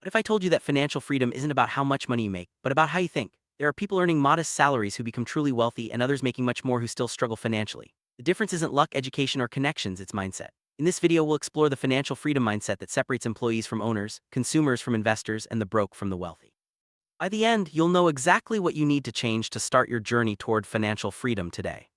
What if I told you that financial freedom isn't about how much money you make, but about how you think? There are people earning modest salaries who become truly wealthy and others making much more who still struggle financially. The difference isn't luck, education, or connections, it's mindset. In this video, we'll explore the financial freedom mindset that separates employees from owners, consumers from investors, and the broke from the wealthy. By the end, you'll know exactly what you need to change to start your journey toward financial freedom today.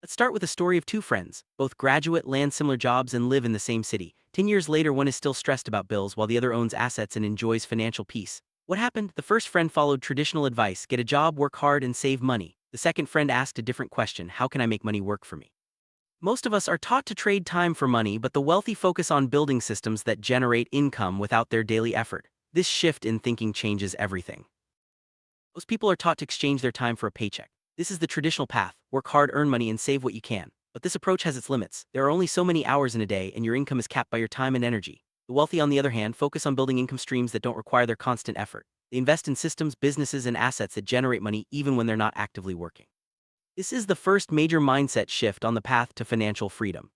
Let's start with a story of two friends. Both graduate, land similar jobs, and live in the same city. 10 years later, one is still stressed about bills while the other owns assets and enjoys financial peace. What happened? The first friend followed traditional advice: get a job, work hard, and save money. The second friend asked a different question: how can I make money work for me? Most of us are taught to trade time for money, but the wealthy focus on building systems that generate income without their daily effort. This shift in thinking changes everything. Most people are taught to exchange their time for a paycheck. This is the traditional path: work hard, earn money, and save what you can. But this approach has its limits. There are only so many hours in a day, and your income is capped by your time and energy. The wealthy, on the other hand, focus on building income streams that don't require their constant effort. They invest in systems, businesses, and assets that generate money even when they're not actively working. This is the first major mindset shift on the path to financial freedom.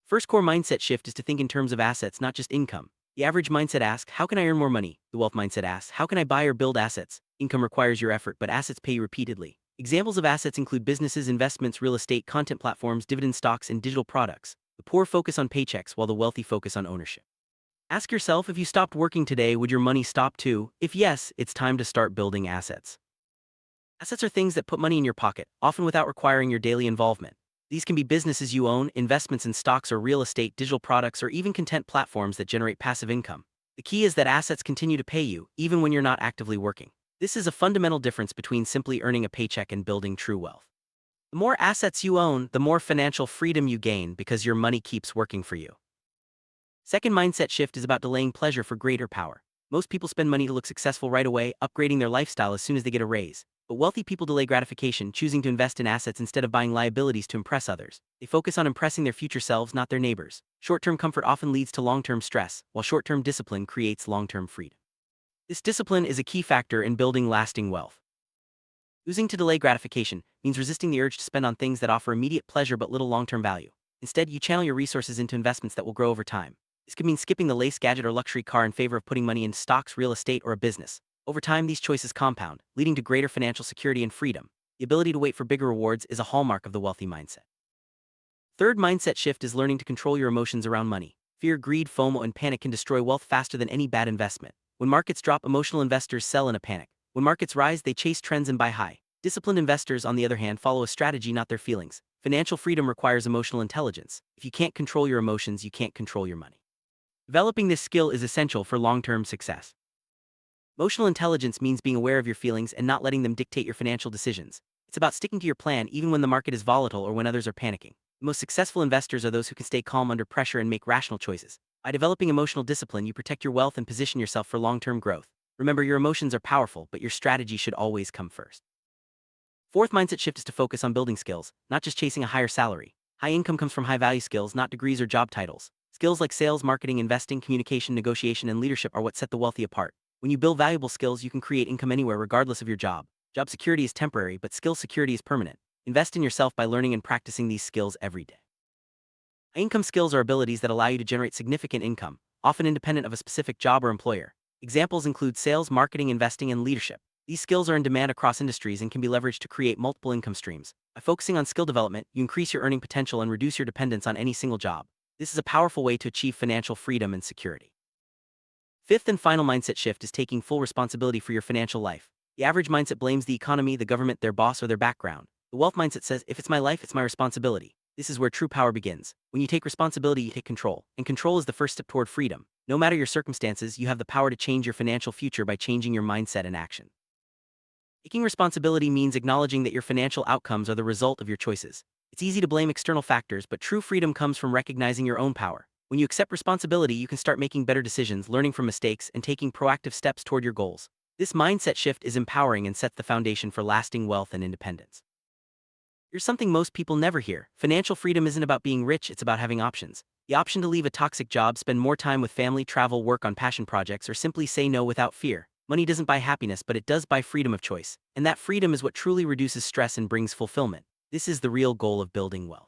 First core mindset shift is to think in terms of assets, not just income. The average mindset asks, how can I earn more money? The wealth mindset asks, how can I buy or build assets? Income requires your effort, but assets pay you repeatedly. Examples of assets include businesses, investments, real estate, content platforms, dividend stocks, and digital products. The poor focus on paychecks while the wealthy focus on ownership. Ask yourself, if you stopped working today, would your money stop too? If yes, it's time to start building assets. Assets are things that put money in your pocket, often without requiring your daily involvement. These can be businesses you own, investments in stocks or real estate, digital products, or even content platforms that generate passive income. The key is that assets continue to pay you, even when you're not actively working. This is a fundamental difference between simply earning a paycheck and building true wealth. The more assets you own, the more financial freedom you gain because your money keeps working for you. Second mindset shift is about delaying pleasure for greater power. Most people spend money to look successful right away, upgrading their lifestyle as soon as they get a raise. But wealthy people delay gratification, choosing to invest in assets instead of buying liabilities to impress others. They focus on impressing their future selves, not their neighbors. Short-term comfort often leads to long-term stress, while short-term discipline creates long-term freedom. This discipline is a key factor in building lasting wealth. Choosing to delay gratification means resisting the urge to spend on things that offer immediate pleasure but little long-term value. Instead, you channel your resources into investments that will grow over time. This could mean skipping the latest gadget or luxury car in favor of putting money in stocks, real estate, or a business. Over time, these choices compound, leading to greater financial security and freedom. The ability to wait for bigger rewards is a hallmark of the wealthy mindset. Third mindset shift is learning to control your emotions around money. Fear, greed, FOMO, and panic can destroy wealth faster than any bad investment. When markets drop, emotional investors sell in a panic. When markets rise, they chase trends and buy high. Disciplined investors, on the other hand, follow a strategy, not their feelings. Financial freedom requires emotional intelligence. If you can't control your emotions, you can't control your money. Developing this skill is essential for long-term success. Emotional intelligence means being aware of your feelings and not letting them dictate your financial decisions. It's about sticking to your plan even when the market is volatile or when others are panicking. The most successful investors are those who can stay calm under pressure and make rational choices. By developing emotional discipline, you protect your wealth and position yourself for long-term growth. Remember, your emotions are powerful, but your strategy should always come first. Fourth mindset shift is to focus on building skills, not just chasing a higher salary. High income comes from high-value skills, not degrees or job titles. Skills like sales, marketing, investing, communication, negotiation, and leadership are what set the wealthy apart. When you build valuable skills, you can create income anywhere regardless of your job. Job security is temporary, but skill security is permanent. Invest in yourself by learning and practicing these skills every day. High-income skills are abilities that allow you to generate significant income, often independent of a specific job or employer. Examples include sales, marketing, investing, and leadership. These skills are in demand across industries and can be leveraged to create multiple income streams. By focusing on skill development, you increase your earning potential and reduce your dependence on any single job. This is a powerful way to achieve financial freedom and security. Fifth and final mindset shift is taking full responsibility for your financial life. The average mindset blames the economy, the government, their boss, or their background. The wealth mindset says, if it's my life, it's my responsibility. This is where true power begins. When you take responsibility, you take control. And control is the first step toward freedom. No matter your circumstances, you have the power to change your financial future by changing your mindset and action. Taking responsibility means acknowledging that your financial outcomes are the result of your choices. It's easy to blame external factors, but true freedom comes from recognizing your own power. When you accept responsibility, you can start making better decisions, learning from mistakes, and taking proactive steps toward your goals. This mindset shift is empowering and sets the foundation for lasting wealth and independence. Here's something most people never hear. Financial freedom isn't about being rich, it's about having options. The option to leave a toxic job, spend more time with family, travel, work on passion projects, or simply say no without fear. Money doesn't buy happiness, but it does buy freedom of choice. And that freedom is what truly reduces stress and brings fulfillment. This is the real goal of building wealth.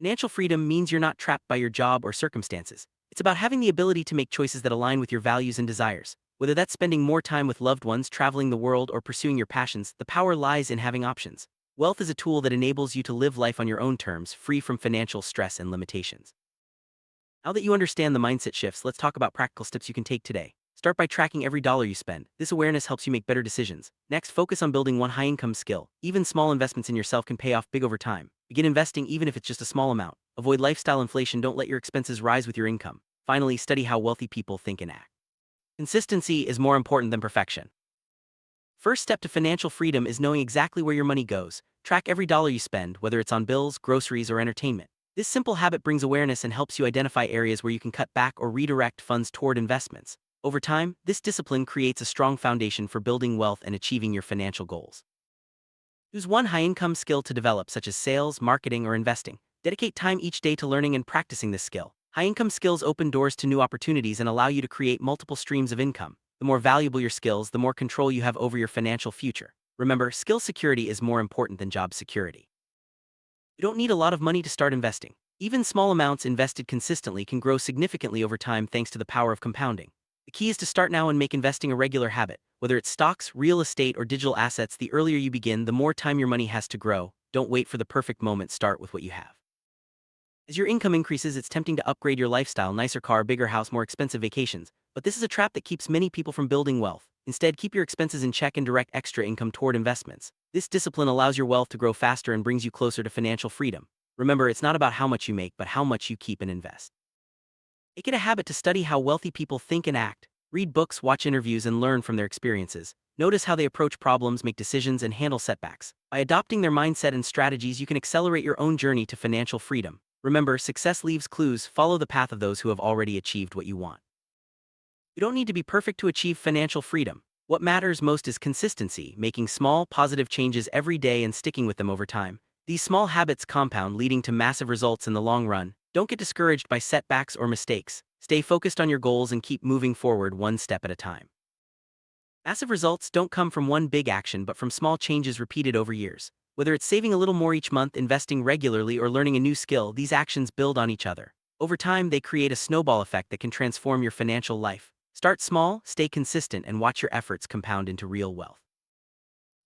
Financial freedom means you're not trapped by your job or circumstances. It's about having the ability to make choices that align with your values and desires. Whether that's spending more time with loved ones, traveling the world, or pursuing your passions, the power lies in having options. Wealth is a tool that enables you to live life on your own terms, free from financial stress and limitations. Now that you understand the mindset shifts, let's talk about practical steps you can take today. Start by tracking every dollar you spend. This awareness helps you make better decisions. Next, focus on building one high-income skill. Even small investments in yourself can pay off big over time. Begin investing even if it's just a small amount. Avoid lifestyle inflation. Don't let your expenses rise with your income. Finally, study how wealthy people think and act. Consistency is more important than perfection. First step to financial freedom is knowing exactly where your money goes. Track every dollar you spend, whether it's on bills, groceries, or entertainment. This simple habit brings awareness and helps you identify areas where you can cut back or redirect funds toward investments. Over time, this discipline creates a strong foundation for building wealth and achieving your financial goals. Choose one high-income skill to develop, such as sales, marketing, or investing. Dedicate time each day to learning and practicing this skill. High-income skills open doors to new opportunities and allow you to create multiple streams of income. The more valuable your skills, the more control you have over your financial future. Remember, skill security is more important than job security. You don't need a lot of money to start investing. Even small amounts invested consistently can grow significantly over time thanks to the power of compounding. The key is to start now and make investing a regular habit. Whether it's stocks, real estate, or digital assets, the earlier you begin, the more time your money has to grow. Don't wait for the perfect moment, start with what you have. As your income increases, it's tempting to upgrade your lifestyle, nicer car, bigger house, more expensive vacations. But this is a trap that keeps many people from building wealth. Instead, keep your expenses in check and direct extra income toward investments. This discipline allows your wealth to grow faster and brings you closer to financial freedom. Remember, it's not about how much you make, but how much you keep and invest. Make it a habit to study how wealthy people think and act. Read books, watch interviews, and learn from their experiences. Notice how they approach problems, make decisions, and handle setbacks. By adopting their mindset and strategies, you can accelerate your own journey to financial freedom. Remember, success leaves clues. Follow the path of those who have already achieved what you want. You don't need to be perfect to achieve financial freedom. What matters most is consistency, making small, positive changes every day and sticking with them over time. These small habits compound, leading to massive results in the long run. Don't get discouraged by setbacks or mistakes. Stay focused on your goals and keep moving forward one step at a time. Massive results don't come from one big action, but from small changes repeated over years. Whether it's saving a little more each month, investing regularly, or learning a new skill, these actions build on each other. Over time, they create a snowball effect that can transform your financial life. Start small, stay consistent, and watch your efforts compound into real wealth.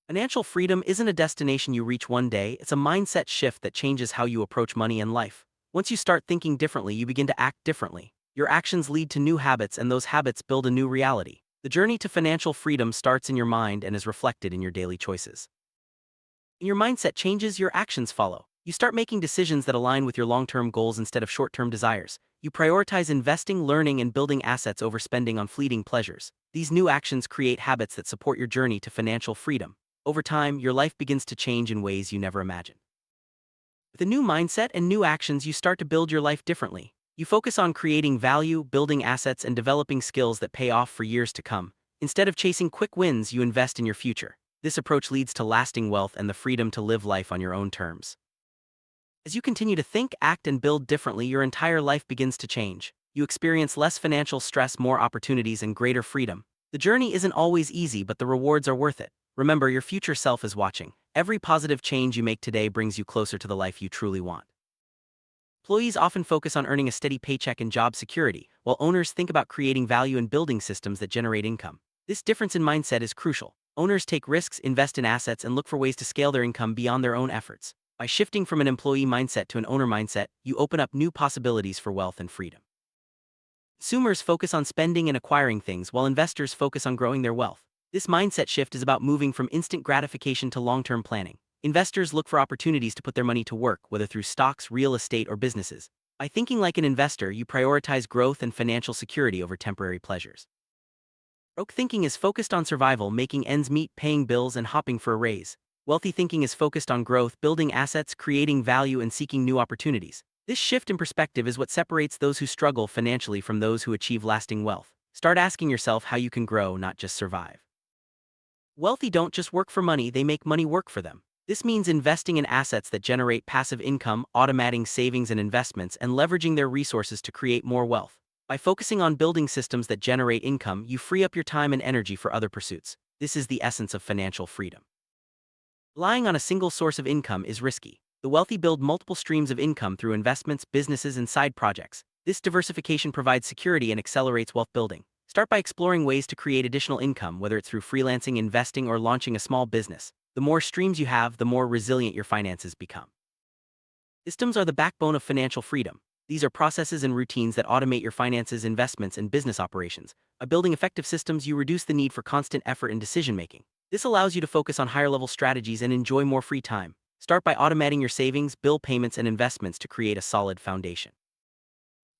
Financial freedom isn't a destination you reach one day, it's a mindset shift that changes how you approach money and life. Once you start thinking differently, you begin to act differently. Your actions lead to new habits, and those habits build a new reality. The journey to financial freedom starts in your mind and is reflected in your daily choices. When your mindset changes, your actions follow. You start making decisions that align with your long-term goals instead of short-term desires. You prioritize investing, learning, and building assets over spending on fleeting pleasures. These new actions create habits that support your journey to financial freedom. Over time, your life begins to change in ways you never imagined. With a new mindset and new actions, you start to build your life differently. You focus on creating value, building assets, and developing skills that pay off for years to come. Instead of chasing quick wins, you invest in your future. This approach leads to lasting wealth and the freedom to live life on your own terms. As you continue to think, act, and build differently, your entire life begins to change. You experience less financial stress, more opportunities, and greater freedom. The journey isn't always easy, but the rewards are worth it. Remember, your future self is watching. Every positive change you make today brings you closer to the life you truly want. Employees often focus on earning a steady paycheck and job security, while owners think about creating value and building systems that generate income. This difference in mindset is crucial. Owners take risks, invest in assets, and look for ways to scale their income beyond their own efforts. By shifting from an employee mindset to an owner mindset, you open up new possibilities for wealth and freedom. Consumers focus on spending and acquiring things, while investors focus on growing their wealth. This mindset shift is about moving from instant gratification to long-term planning. Investors look for opportunities to put their money to work, whether through stocks, real estate, or businesses. By thinking like an investor, you prioritize growth and financial security over temporary pleasures. Broke thinking is focused on survival, making ends meet, paying bills, and hopping for a raise. Wealthy thinking is focused on growth, building assets, creating value, and seeking new opportunities. This shift in perspective is what separates those who struggle financially from those who achieve lasting wealth. Start asking yourself how you can grow, not just survive. Wealthy don't just work for money, they make money work for them. This means investing in assets that generate passive income, automating savings and investments, and leveraging their resources to create more wealth. By focusing on building systems that generate income, you free up your time and energy for other pursuits. This is the essence of financial freedom. Relying on a single source of income is risky. The wealthy build multiple streams of income through investments, businesses, and side projects. This diversification provides security and accelerates wealth building. Start by exploring ways to create additional income, whether it's through freelancing, investing, or launching a small business. The more streams you have, the more resilient your finances become. Systems are the backbone of financial freedom. These are processes and routines that automate your finances, investments, and business operations. By building effective systems, you reduce the need for constant effort in decision-making. This allows you to focus on higher-level strategies and enjoy more free time. Start by automating your savings, bill payments, and investments to create a solid foundation.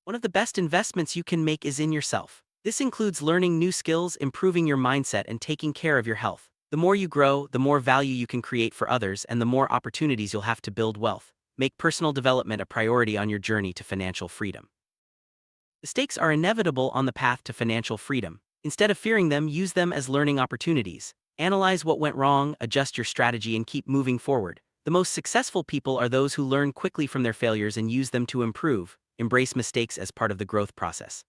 One of the best investments you can make is in yourself. This includes learning new skills, improving your mindset, and taking care of your health. The more you grow, the more value you can create for others, and the more opportunities you'll have to build wealth. Make personal development a priority on your journey to financial freedom. Mistakes are inevitable on the path to financial freedom. Instead of fearing them, use them as learning opportunities. Analyze what went wrong, adjust your strategy, and keep moving forward. The most successful people are those who learn quickly from their failures and use them to improve. Embrace mistakes as part of the growth process.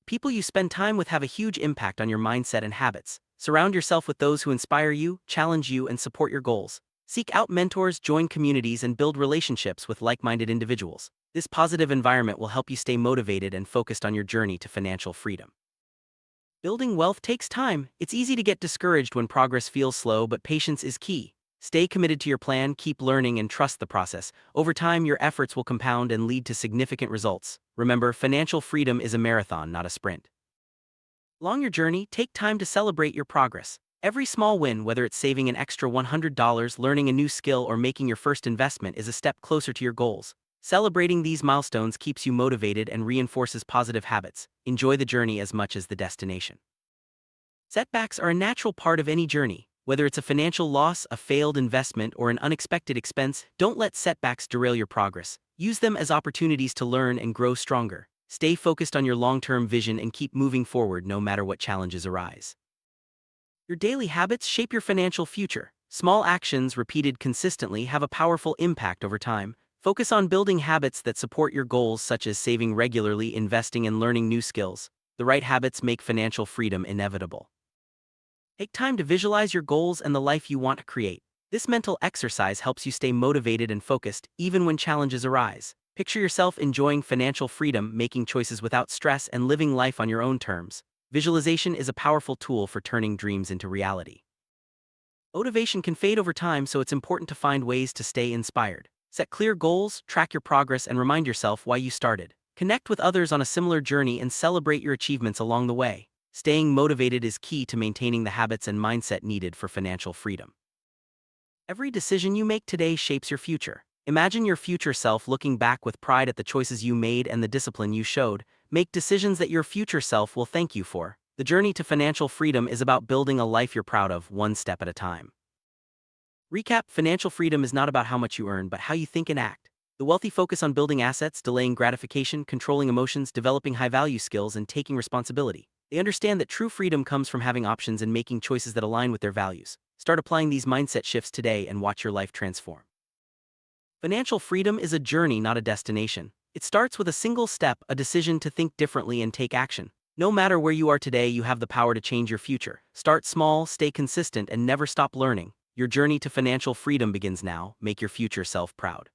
People you spend time with have a huge impact on your mindset and habits. Surround yourself with those who inspire you, challenge you, and support your goals. Seek out mentors, join communities, and build relationships with like-minded individuals. This positive environment will help you stay motivated and focused on your journey to financial freedom. Building wealth takes time. It's easy to get discouraged when progress feels slow, but patience is key. Stay committed to your plan, keep learning, and trust the process. Over time, your efforts will compound and lead to significant results. Remember, financial freedom is a marathon, not a sprint. Along your journey, take time to celebrate your progress. Every small win, whether it's saving an extra $100, learning a new skill, or making your first investment, is a step closer to your goals. Celebrating these milestones keeps you motivated and reinforces positive habits. Enjoy the journey as much as the destination. Setbacks are a natural part of any journey. Whether it's a financial loss, a failed investment, or an unexpected expense, don't let setbacks derail your progress. Use them as opportunities to learn and grow stronger. Stay focused on your long-term vision and keep moving forward no matter what challenges arise. Your daily habits shape your financial future. Small actions repeated consistently have a powerful impact over time. Focus on building habits that support your goals, such as saving regularly, investing, and learning new skills. The right habits make financial freedom inevitable. Take time to visualize your goals and the life you want to create. This mental exercise helps you stay motivated and focused, even when challenges arise. Picture yourself enjoying financial freedom, making choices without stress, and living life on your own terms. Visualization is a powerful tool for turning dreams into reality. Motivation can fade over time, so it's important to find ways to stay inspired. Set clear goals, track your progress, and remind yourself why you started. Connect with others on a similar journey and celebrate your achievements along the way. Staying motivated is key to maintaining the habits and mindset needed for financial freedom. Every decision you make today shapes your future. Imagine your future self looking back with pride at the choices you made and the discipline you showed. Make decisions that your future self will thank you for. The journey to financial freedom is about building a life you're proud of, one step at a time. Recap: financial freedom is not about how much you earn, but how you think and act. The wealthy focus on building assets, delaying gratification, controlling emotions, developing high-value skills, and taking responsibility. They understand that true freedom comes from having options and making choices that align with their values. Start applying these mindset shifts today and watch your life transform. Financial freedom is a journey, not a destination. It starts with a single step, a decision to think differently and take action. No matter where you are today, you have the power to change your future. Start small, stay consistent, and never stop learning. Your journey to financial freedom begins now. Make your future self proud.